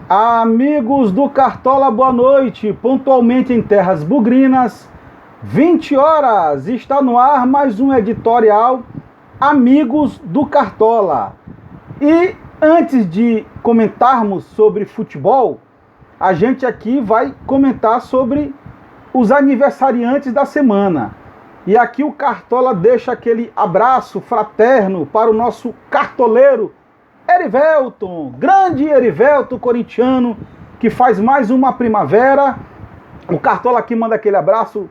Amigos do Cartola, boa noite. Pontualmente em terras bugrinas, 20 horas, está no ar mais um editorial Amigos do Cartola. E antes de comentarmos sobre futebol, a gente aqui vai comentar sobre os aniversariantes da semana. E aqui o Cartola deixa aquele abraço fraterno para o nosso cartoleiro Erivelton, grande Erivelton corintiano, que faz mais uma primavera. O Cartola aqui manda aquele abraço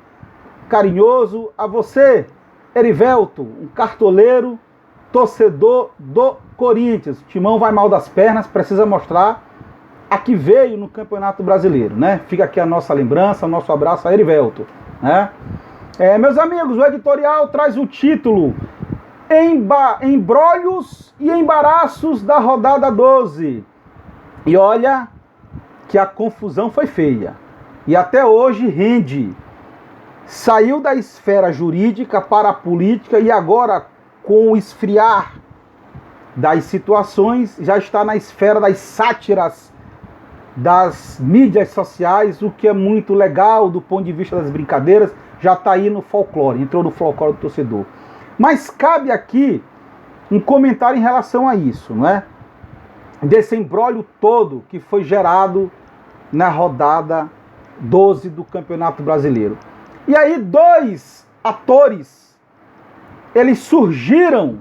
carinhoso a você, Erivelton, um cartoleiro, torcedor do Corinthians. O Timão vai mal das pernas, precisa mostrar a que veio no Campeonato Brasileiro, né? Fica aqui a nossa lembrança, o nosso abraço a Erivelton, né? Meus amigos, o editorial traz o título Embrólios e embaraços da rodada 12. E olha que a confusão foi feia. E até hoje rende. Saiu da esfera jurídica para a política e agora, com o esfriar das situações, já está na esfera das sátiras das mídias sociais, o que é muito legal do ponto de vista das brincadeiras, já está aí no folclore, entrou no folclore do torcedor. Mas cabe aqui um comentário em relação a isso, não é? Desse imbróglio todo que foi gerado na rodada 12 do Campeonato Brasileiro. E aí dois atores, eles surgiram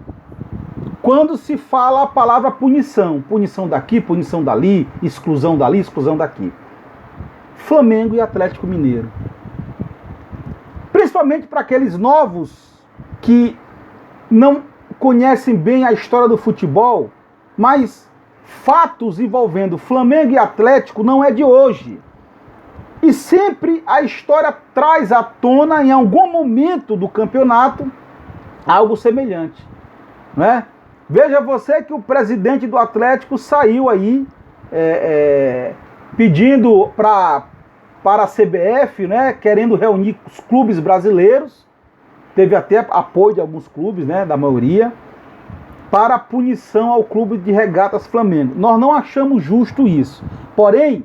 quando se fala a palavra punição. Punição daqui, punição dali, exclusão daqui. Flamengo e Atlético Mineiro. Principalmente para aqueles novos que não conhecem bem a história do futebol, mas fatos envolvendo Flamengo e Atlético não é de hoje. E sempre a história traz à tona, em algum momento do campeonato, algo semelhante, não é? Veja você que o presidente do Atlético saiu aí pedindo para a CBF, né, querendo reunir os clubes brasileiros, teve até apoio de alguns clubes, né, da maioria, para punição ao Clube de Regatas Flamengo. Nós não achamos justo isso. Porém,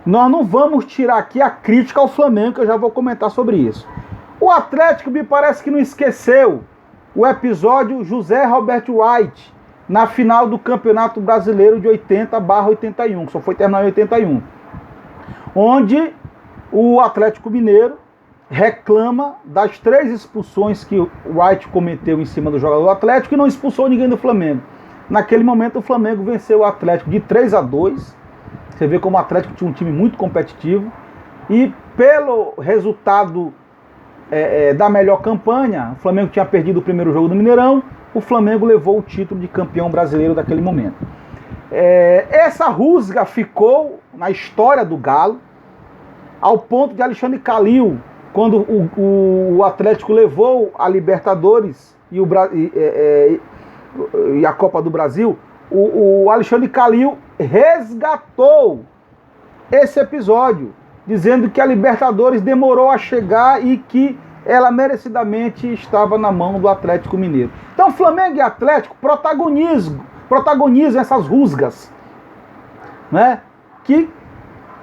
nós não vamos tirar aqui a crítica ao Flamengo, que eu já vou comentar sobre isso. O Atlético me parece que não esqueceu o episódio José Roberto Wright, na final do Campeonato Brasileiro de 80/81, que só foi terminar em 81. Onde o Atlético Mineiro reclama das 3 expulsões que o Wright cometeu em cima do jogador do Atlético e não expulsou ninguém do Flamengo. Naquele momento o Flamengo venceu o Atlético de 3-2. Você vê como o Atlético tinha um time muito competitivo. E pelo resultado da melhor campanha, o Flamengo tinha perdido o primeiro jogo do Mineirão, o Flamengo levou o título de campeão brasileiro daquele momento. Essa rusga ficou na história do Galo, ao ponto de Alexandre Calil, quando o Atlético levou a Libertadores e a Copa do Brasil, o Alexandre Calil resgatou esse episódio, dizendo que a Libertadores demorou a chegar e que ela merecidamente estava na mão do Atlético Mineiro. Então Flamengo e Atlético protagonizam essas rusgas, né, que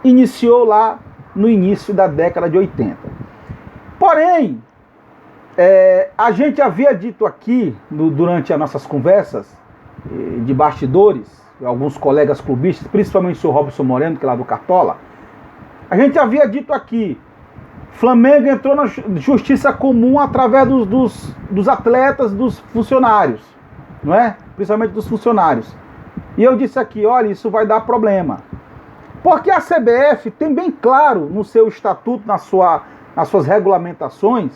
iniciou lá no início da década de 80. Porém, a gente havia dito aqui, durante as nossas conversas de bastidores, alguns colegas clubistas, principalmente o senhor Robson Moreno, que é lá do Cartola, a gente havia dito aqui, Flamengo entrou na justiça comum através dos atletas, dos funcionários, não é? Principalmente dos funcionários. E eu disse aqui, olha, isso vai dar problema. Porque a CBF tem bem claro no seu estatuto, nas suas regulamentações,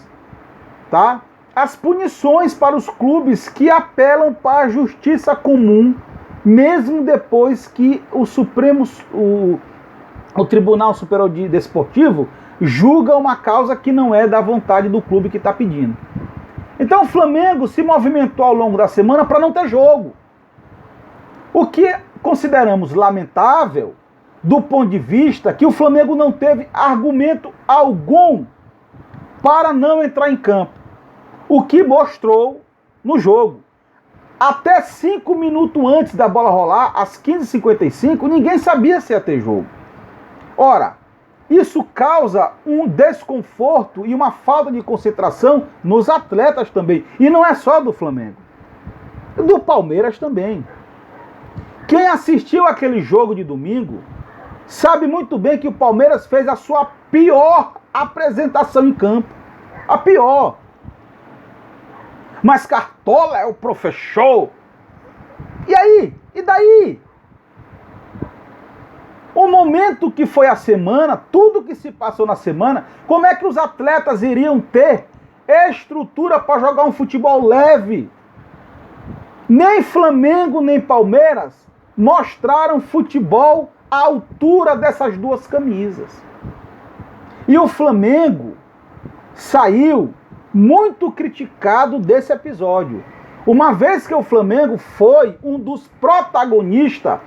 tá? As punições para os clubes que apelam para a justiça comum, mesmo depois que o Tribunal Superior Desportivo julga uma causa que não é da vontade do clube que está pedindo. Então o Flamengo se movimentou ao longo da semana para não ter jogo. O que consideramos lamentável do ponto de vista que o Flamengo não teve argumento algum para não entrar em campo. O que mostrou no jogo. Até 5 minutos antes da bola rolar, às 15h55, ninguém sabia se ia ter jogo. Ora, isso causa um desconforto e uma falta de concentração nos atletas também. E não é só do Flamengo, do Palmeiras também. Quem assistiu aquele jogo de domingo sabe muito bem que o Palmeiras fez a sua pior apresentação em campo. A pior. Mas Cartola é o professor. E aí? E daí? O momento que foi a semana, tudo que se passou na semana, como é que os atletas iriam ter estrutura para jogar um futebol leve? Nem Flamengo, nem Palmeiras mostraram futebol à altura dessas duas camisas. E o Flamengo saiu muito criticado desse episódio. Uma vez que o Flamengo foi um dos protagonistas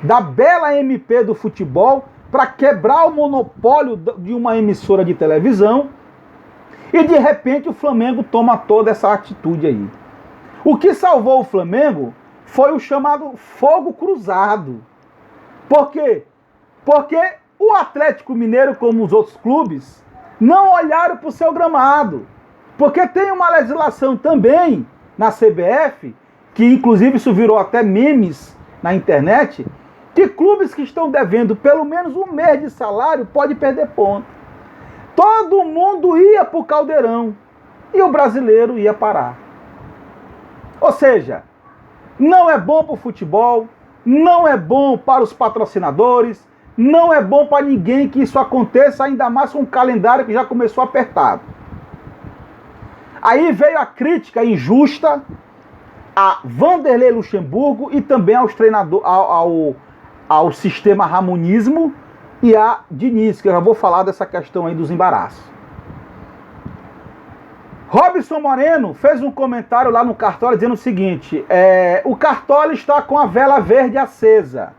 da bela MP do futebol para quebrar o monopólio de uma emissora de televisão, e de repente o Flamengo toma toda essa atitude aí. O que salvou o Flamengo foi o chamado fogo cruzado. Por quê? Porque o Atlético Mineiro, como os outros clubes, não olharam para o seu gramado. Porque tem uma legislação também na CBF, que inclusive isso virou até memes na internet, que clubes que estão devendo pelo menos um mês de salário pode perder ponto. Todo mundo ia para o Caldeirão e o brasileiro ia parar. Ou seja, não é bom para o futebol, não é bom para os patrocinadores, não é bom para ninguém que isso aconteça, ainda mais com um calendário que já começou apertado. Aí veio a crítica injusta a Vanderlei Luxemburgo e também aos treinadores, ao sistema Ramonismo e a Diniz, que eu já vou falar dessa questão aí dos embaraços. Robson Moreno fez um comentário lá no Cartola dizendo o seguinte: o Cartola está com a vela verde acesa,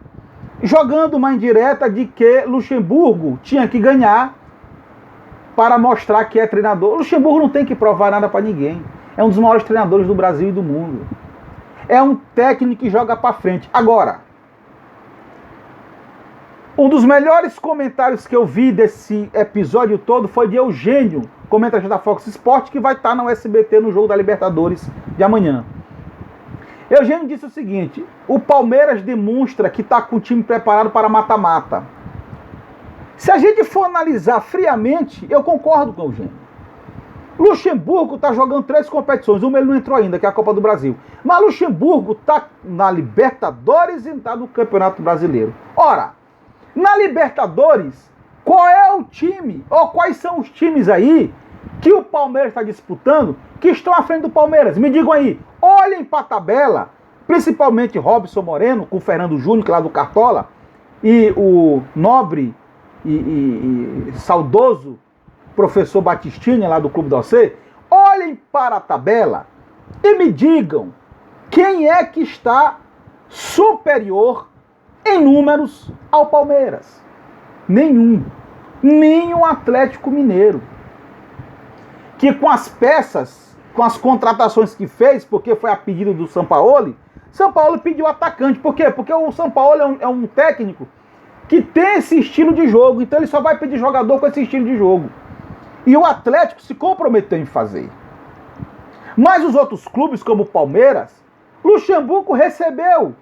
jogando uma indireta de que Luxemburgo tinha que ganhar para mostrar que é treinador. Luxemburgo não tem que provar nada para ninguém. É um dos maiores treinadores do Brasil e do mundo. É um técnico que joga para frente. Agora, um dos melhores comentários que eu vi desse episódio todo foi de Eugênio, comentarista da Fox Sports, que vai estar no SBT no jogo da Libertadores de amanhã. Eugênio disse o seguinte: o Palmeiras demonstra que está com o time preparado para mata-mata. Se a gente for analisar friamente, eu concordo com o Eugênio. Luxemburgo está jogando 3 competições, uma ele não entrou ainda, que é a Copa do Brasil. Mas Luxemburgo está na Libertadores e está no Campeonato Brasileiro. Ora, na Libertadores, qual é o time, ou quais são os times aí que o Palmeiras está disputando, que estão à frente do Palmeiras? Me digam aí, olhem para a tabela, principalmente Robson Moreno, com o Fernando Júnior, que é lá do Cartola, e o nobre e saudoso professor Batistini, lá do Clube da OC. Olhem para a tabela e me digam quem é que está superior em números ao Palmeiras. Nenhum. Nem o Atlético Mineiro, que com as peças, com as contratações que fez, porque foi a pedido do Sampaoli, Sampaoli pediu atacante. Por quê? Porque o Sampaoli é um técnico que tem esse estilo de jogo, então ele só vai pedir jogador com esse estilo de jogo. E o Atlético se comprometeu em fazer. Mas os outros clubes, como o Palmeiras, Luxemburgo recebeu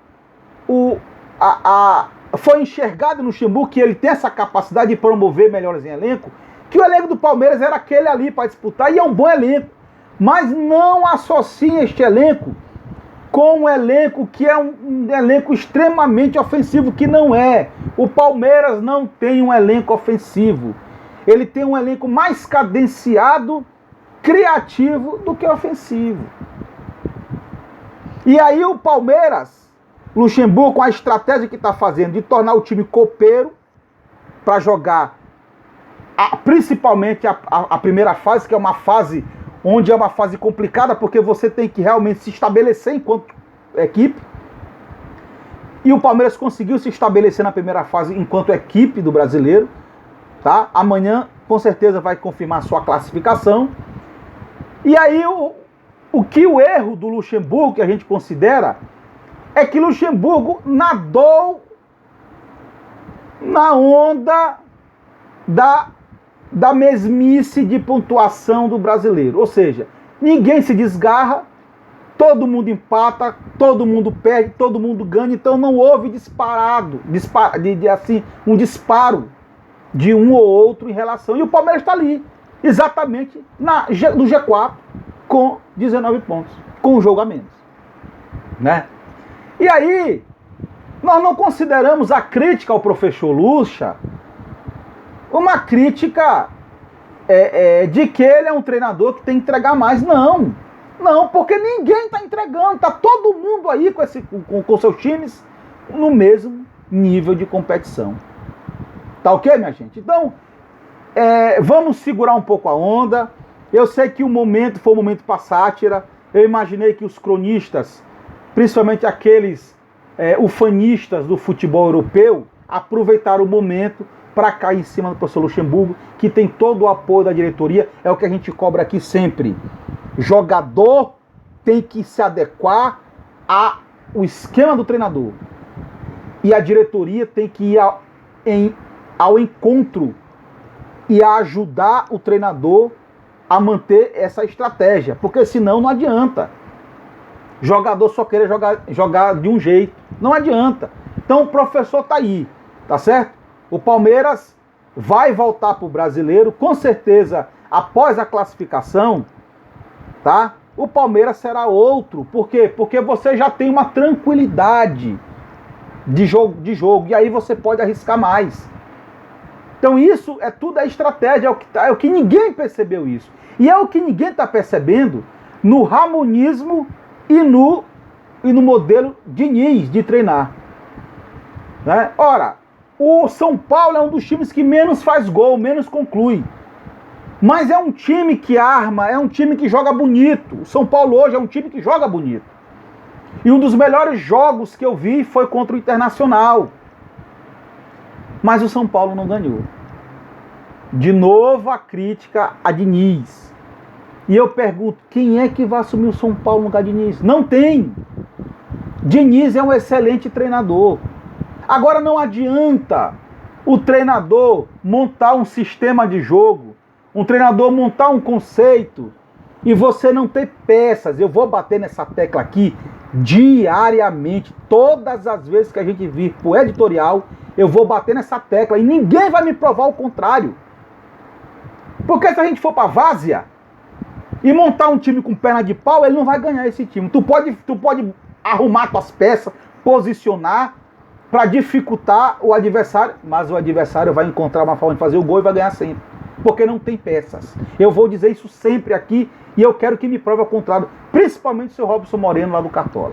foi enxergado no Luxemburgo que ele tem essa capacidade de promover melhores em elenco, que o elenco do Palmeiras era aquele ali para disputar, e é um bom elenco. Mas não associa este elenco com um elenco que é um elenco extremamente ofensivo, que não é. O Palmeiras não tem um elenco ofensivo. Ele tem um elenco mais cadenciado, criativo do que ofensivo. E aí o Palmeiras, Luxemburgo, com a estratégia que está fazendo de tornar o time copeiro para jogar principalmente a primeira fase, que é uma fase onde é uma fase complicada, porque você tem que realmente se estabelecer enquanto equipe. E o Palmeiras conseguiu se estabelecer na primeira fase enquanto equipe do brasileiro. Tá? Amanhã, com certeza, vai confirmar sua classificação. E aí o erro do Luxemburgo, que a gente considera, é que Luxemburgo nadou na onda da mesmice de pontuação do brasileiro. Ou seja, ninguém se desgarra, todo mundo empata, todo mundo perde, todo mundo ganha, então não houve um disparo de um ou outro em relação. E o Palmeiras está ali, exatamente no G4, com 19 pontos, com um jogo a menos. Né? E aí, nós não consideramos a crítica ao professor Lucha uma crítica de que ele é um treinador que tem que entregar mais. Não, porque ninguém está entregando, está todo mundo aí com seus times no mesmo nível de competição. Tá ok, minha gente? Então, vamos segurar um pouco a onda. Eu sei que o momento foi um momento para sátira. Eu imaginei que os cronistas, principalmente aqueles ufanistas do futebol europeu, aproveitaram o momento para cair em cima do professor Luxemburgo, que tem todo o apoio da diretoria. É o que a gente cobra aqui sempre. Jogador tem que se adequar ao esquema do treinador. E a diretoria tem que ir ao encontro e a ajudar o treinador a manter essa estratégia. Porque senão não adianta. Jogador só querer jogar de um jeito. Não adianta. Então o professor está aí. Tá certo? O Palmeiras vai voltar para o Brasileiro, com certeza, após a classificação, tá? O Palmeiras será outro. Por quê? Porque você já tem uma tranquilidade de jogo, e aí você pode arriscar mais. Então isso tudo estratégia, é o que ninguém percebeu isso. E é o que ninguém está percebendo no ramonismo e no modelo Diniz de treinar. Né? Ora, o São Paulo é um dos times que menos faz gol, menos conclui. Mas é um time que arma, é um time que joga bonito. O São Paulo hoje é um time que joga bonito. E um dos melhores jogos que eu vi foi contra o Internacional. Mas o São Paulo não ganhou. De novo a crítica a Diniz. E eu pergunto, quem é que vai assumir o São Paulo no lugar de Diniz? Não tem. Diniz é um excelente treinador. Agora não adianta o treinador montar um sistema de jogo, um treinador montar um conceito e você não ter peças. Eu vou bater nessa tecla aqui diariamente, todas as vezes que a gente vir pro editorial, eu vou bater nessa tecla e ninguém vai me provar o contrário. Porque se a gente for pra várzea e montar um time com perna de pau, ele não vai ganhar esse time. Tu pode arrumar tuas peças, posicionar para dificultar o adversário, mas o adversário vai encontrar uma forma de fazer o gol e vai ganhar sempre, porque não tem peças. Eu vou dizer isso sempre aqui e eu quero que me prove ao contrário, principalmente o seu Robson Moreno lá do Cartola.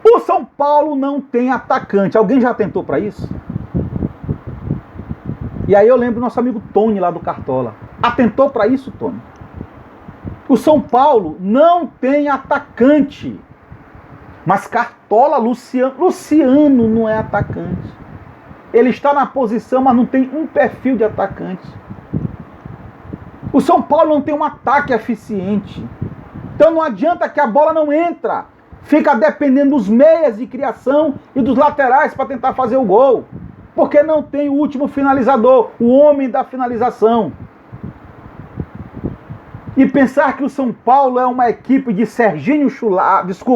O São Paulo não tem atacante. Alguém já tentou para isso? E aí eu lembro do nosso amigo Tony lá do Cartola. Atentou para isso, Tony? O São Paulo não tem atacante. Mas Cartola, Luciano não é atacante. Ele está na posição, mas não tem um perfil de atacante. O São Paulo não tem um ataque eficiente. Então não adianta que a bola não entra. Fica dependendo dos meias de criação e dos laterais para tentar fazer o gol. Porque não tem o último finalizador, o homem da finalização. E pensar que o São Paulo é uma equipe de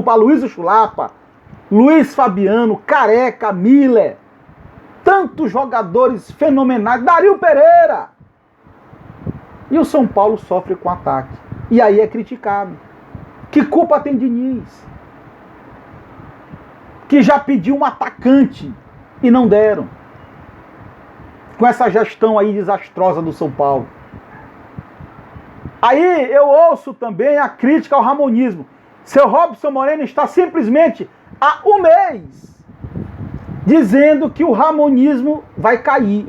Aloysio Chulapa, Luiz Fabiano, Careca, Miller, tantos jogadores fenomenais, Dario Pereira. E o São Paulo sofre com ataque. E aí é criticado. Que culpa tem Diniz? Que já pediu um atacante e não deram. Com essa gestão aí desastrosa do São Paulo. Aí eu ouço também a crítica ao ramonismo. Seu Robson Moreno está simplesmente há um mês dizendo que o ramonismo vai cair.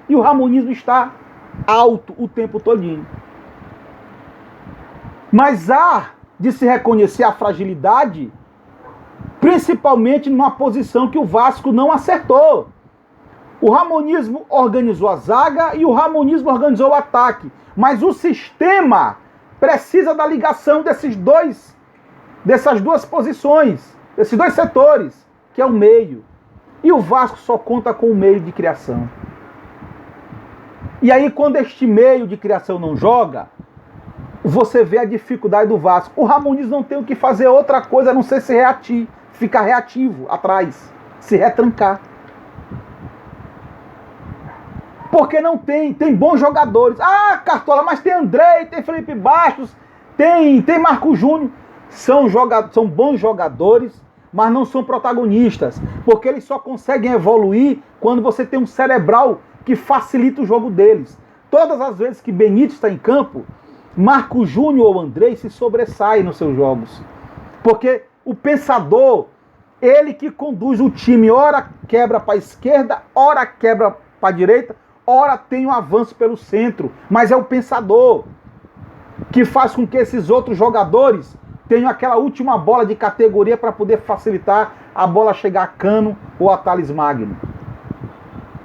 E o ramonismo está alto o tempo todinho. Mas há de se reconhecer a fragilidade, principalmente numa posição que o Vasco não acertou. O ramonismo organizou a zaga e o ramonismo organizou o ataque. Mas o sistema precisa da ligação dessas duas posições, desses dois setores, que é o meio. E o Vasco só conta com o meio de criação. E aí, quando este meio de criação não joga, você vê a dificuldade do Vasco. O ramonismo não tem o que fazer outra coisa a não ser ficar reativo atrás, se retrancar. Porque não tem bons jogadores. Ah, Cartola, mas tem Andrei, tem Felipe Bastos, tem Marco Júnior. São bons jogadores, mas não são protagonistas. Porque eles só conseguem evoluir quando você tem um cerebral que facilita o jogo deles. Todas as vezes que Benítez está em campo, Marco Júnior ou Andrei se sobressaem nos seus jogos. Porque o pensador, ele que conduz o time, ora quebra para a esquerda, ora quebra para a direita, ora tem um avanço pelo centro. Mas é o pensador que faz com que esses outros jogadores tenham aquela última bola de categoria para poder facilitar a bola chegar a Cano ou a Thales Magno.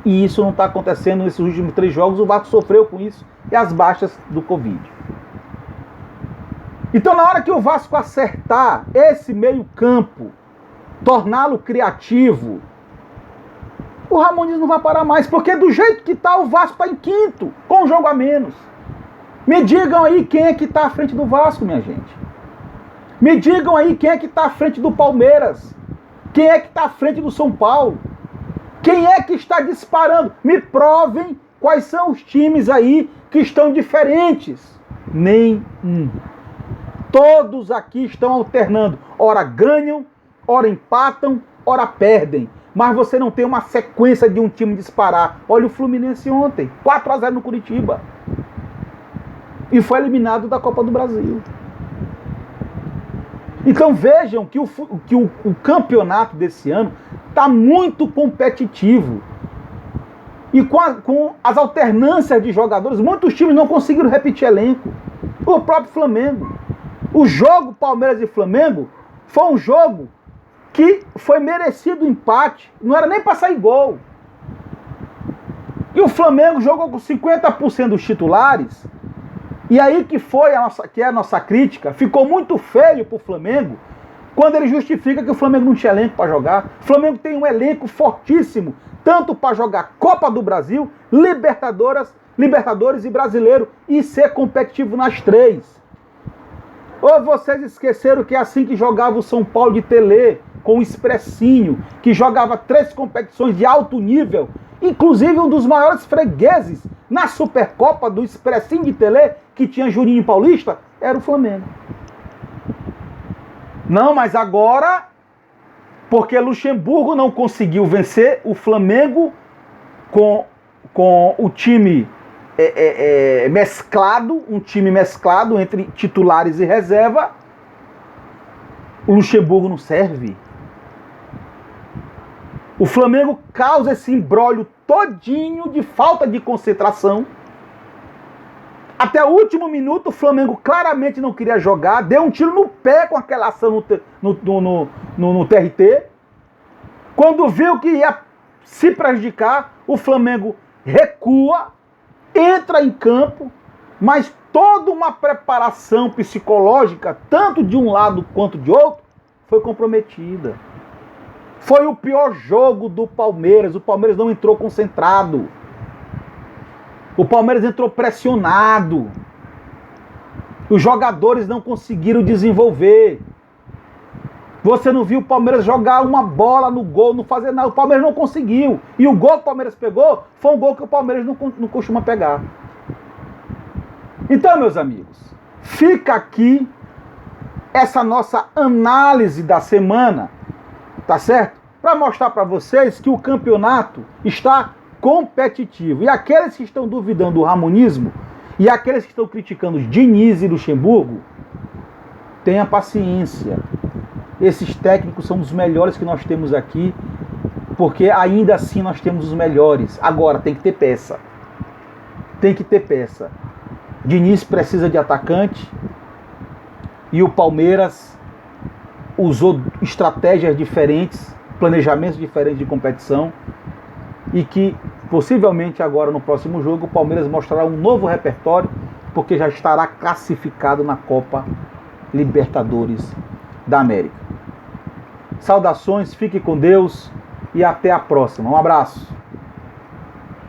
E isso não está acontecendo nesses últimos 3 jogos. O Vasco sofreu com isso e as baixas do Covid. Então, na hora que o Vasco acertar esse meio campo, torná-lo criativo, o ramonismo não vai parar mais. Porque do jeito que está, o Vasco está em quinto, com um jogo a menos. Me digam aí quem é que está à frente do Vasco, minha gente. Me digam aí quem é que está à frente do Palmeiras. Quem é que está à frente do São Paulo. Quem é que está disparando? Me provem quais são os times aí que estão diferentes. Nenhum. Todos aqui estão alternando. Ora ganham, ora empatam, ora perdem. Mas você não tem uma sequência de um time disparar. Olha o Fluminense ontem, 4-0 no Curitiba. E foi eliminado da Copa do Brasil. Então vejam que o campeonato desse ano está muito competitivo. E com as alternâncias de jogadores, muitos times não conseguiram repetir elenco. O próprio Flamengo. O jogo Palmeiras e Flamengo foi um jogo que foi merecido empate. Não era nem para sair gol. E o Flamengo jogou com 50% dos titulares. E aí que é a nossa crítica. Ficou muito feio pro Flamengo quando ele justifica que o Flamengo não tinha elenco para jogar. O Flamengo tem um elenco fortíssimo, tanto para jogar Copa do Brasil, Libertadores e Brasileiro, e ser competitivo nas 3. Ou vocês esqueceram que é assim que jogava o São Paulo de Telê, com o Expressinho, que jogava 3 competições de alto nível, inclusive um dos maiores fregueses na Supercopa do Expressinho de Telê, que tinha Juninho Paulista, era o Flamengo. Não, mas agora, porque Luxemburgo não conseguiu vencer o Flamengo com o time mesclado, um time mesclado entre titulares e reserva, o Luxemburgo não serve. O Flamengo causa esse imbróglio todinho de falta de concentração. Até o último minuto o Flamengo claramente não queria jogar, deu um tiro no pé com aquela ação no TRT. Quando viu que ia se prejudicar, o Flamengo recua, entra em campo, mas toda uma preparação psicológica, tanto de um lado quanto de outro, foi comprometida. Foi o pior jogo do Palmeiras. O Palmeiras não entrou concentrado. O Palmeiras entrou pressionado. Os jogadores não conseguiram desenvolver. Você não viu o Palmeiras jogar uma bola no gol, não fazer nada. O Palmeiras não conseguiu. E o gol que o Palmeiras pegou foi um gol que o Palmeiras não costuma pegar. Então, meus amigos, fica aqui essa nossa análise da semana, tá certo? Para mostrar para vocês que o campeonato está competitivo. E aqueles que estão duvidando do ramonismo e aqueles que estão criticando os Diniz e Luxemburgo, tenha paciência. Esses técnicos são os melhores que nós temos aqui, porque ainda assim nós temos os melhores. Agora, tem que ter peça. Tem que ter peça. Diniz precisa de atacante e o Palmeiras usou estratégias diferentes, planejamentos diferentes de competição. e que possivelmente agora no próximo jogo o Palmeiras mostrará um novo repertório, porque já estará classificado na Copa Libertadores da América. Saudações, fique com Deus e até a próxima. Um abraço.